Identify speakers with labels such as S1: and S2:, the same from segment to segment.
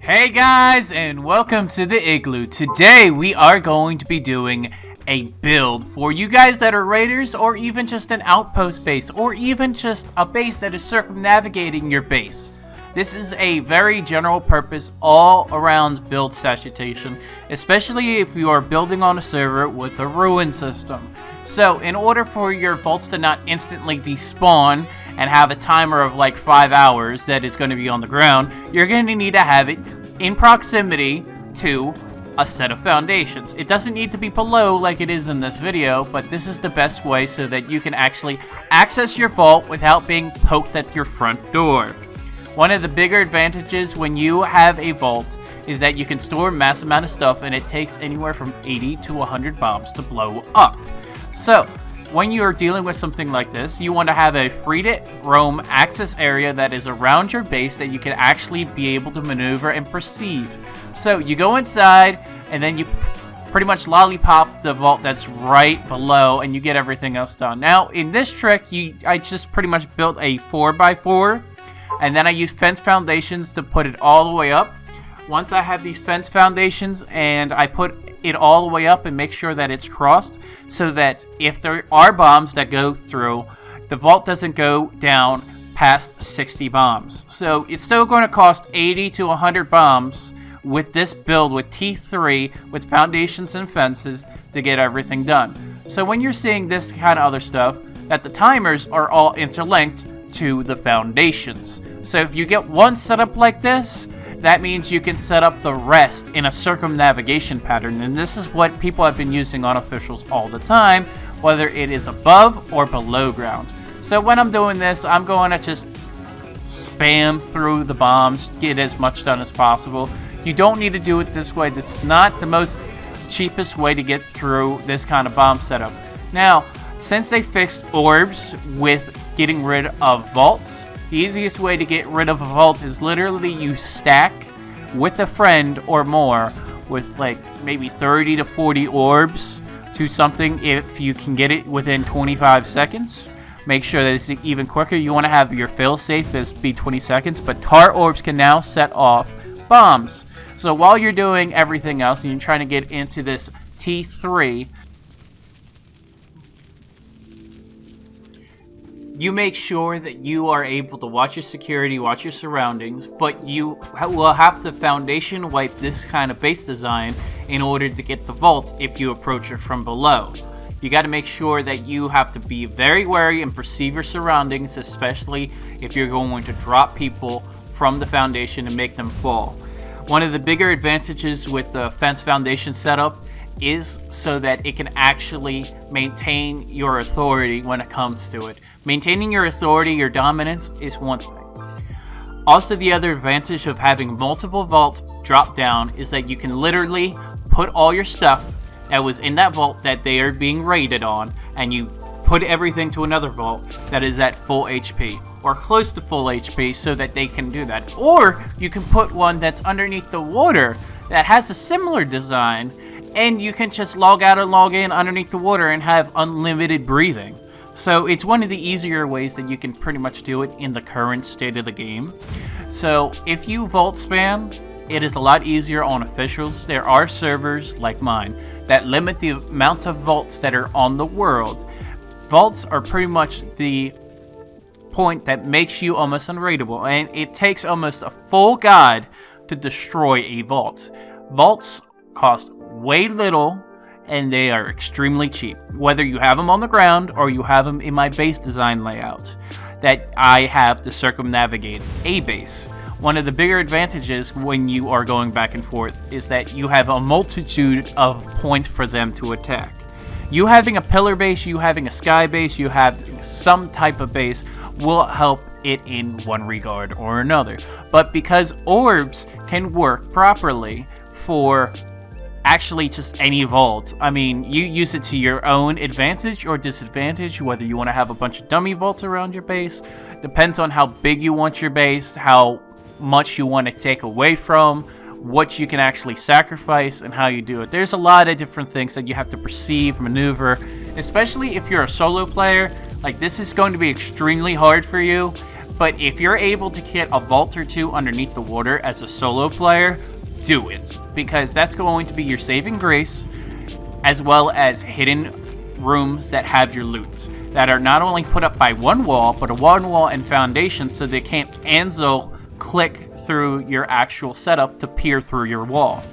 S1: Hey guys, and welcome to the Igloo. Today we are going to be doing a build for you guys that are raiders, or even just an outpost base, or even just a base that is circumnavigating your base. This is a very general purpose, all around build saturation, especially if you are building on a server with a ruin system. So in order for your vaults to not instantly despawn and have a timer of like 5 hours that is going to be on the ground, you're going to need to have it in proximity to a set of foundations. It doesn't need to be below like it is in this video, but this is the best way so that you can actually access your vault without being poked at your front door. One of the bigger advantages when you have a vault is that you can store a mass amount of stuff, and it takes anywhere from 80 to 100 bombs to blow up. So when you are dealing with something like this, you want to have a free to roam access area that is around your base that you can actually be able to maneuver and perceive. So you go inside, and then you pretty much lollipop the vault that's right below, and you get everything else done. Now in this trick, I just pretty much built a 4x4, and then I used fence foundations to put it all the way up. Once I have these fence foundations and I put it all the way up and make sure that it's crossed, so that if there are bombs that go through, the vault doesn't go down past 60 bombs. So it's still going to cost 80 to 100 bombs with this build with T3 with foundations and fences to get everything done. So when you're seeing this kind of other stuff, that the timers are all interlinked to the foundations. So if you get one setup like this, that means you can set up the rest in a circumnavigation pattern, and this is what people have been using on officials all the time, whether it is above or below ground. So when I'm doing this, I'm going to just spam through the bombs, get as much done as possible. You don't need to do it this way. This is not the most cheapest way to get through this kind of bomb setup. Now, since they fixed orbs with getting rid of vaults, the easiest way to get rid of a vault is literally you stack with a friend or more with like maybe 30 to 40 orbs to something. If you can get it within 25 seconds, make sure that it's even quicker. You want to have your failsafe as be 20 seconds, but tar orbs can now set off bombs. So while you're doing everything else and you're trying to get into this T3, you make sure that you are able to watch your security, watch your surroundings, but you will have to foundation wipe this kind of base design in order to get the vault if you approach it from below. You got to make sure that you have to be very wary and perceive your surroundings, especially if you're going to drop people from the foundation and make them fall. One of the bigger advantages with the fence foundation setup is so that it can actually maintain your authority when it comes to it. Maintaining your authority, your dominance, is one thing. Also, the other advantage of having multiple vaults drop down is that you can literally put all your stuff that was in that vault that they are being raided on, and you put everything to another vault that is at full HP or close to full HP so that they can do that. Or you can put one that's underneath the water that has a similar design, and you can just log out and log in underneath the water and have unlimited breathing. So it's one of the easier ways that you can pretty much do it in the current state of the game. So if you vault spam, it is a lot easier on officials. There are servers like mine that limit the amount of vaults that are on the world. Vaults are pretty much the point that makes you almost unraidable, and it takes almost a full god to destroy a vault. Vaults cost way little, and they are extremely cheap. Whether you have them on the ground or you have them in my base design layout that I have to circumnavigate a base. One of the bigger advantages when you are going back and forth is that you have a multitude of points for them to attack. You having a pillar base, you having a sky base, you have some type of base will help it in one regard or another. But because orbs can work properly for actually just any vault, I mean, you use it to your own advantage or disadvantage, whether you want to have a bunch of dummy vaults around your base. Depends on how big you want your base, how much you want to take away from, what you can actually sacrifice, and how you do it. There's a lot of different things that you have to perceive, maneuver, especially if you're a solo player. Like, this is going to be extremely hard for you, but if you're able to get a vault or two underneath the water as a solo player, do it, because that's going to be your saving grace, as well as hidden rooms that have your loot, that are not only put up by one wall, but a one wall and foundation, so they can't Anzel click through your actual setup to peer through your wall.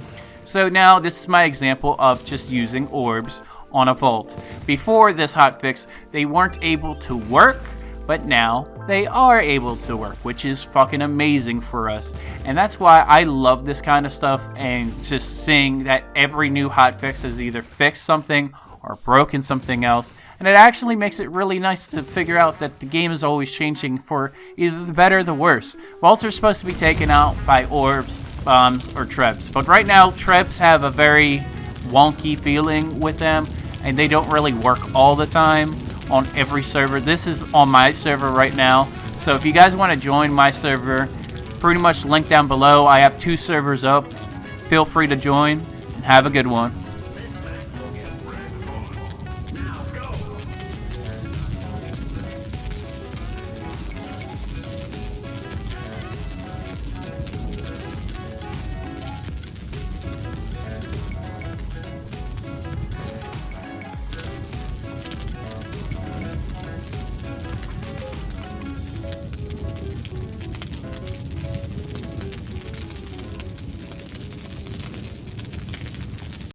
S1: So now this is my example of just using orbs on a vault. Before this hotfix, they weren't able to work, but now they are able to work, which is fucking amazing for us. And that's why I love this kind of stuff, and just seeing that every new hotfix has either fixed something or broken something else, and it actually makes it really nice to figure out that the game is always changing for either the better or the worse. Vaults are supposed to be taken out by orbs, bombs, or trebs, but right now trebs have a very wonky feeling with them, and they don't really work all the time on every server. This is on my server right now, so if you guys want to join my server, pretty much link down below. I have 2 servers up. Feel free to join, and have a good one.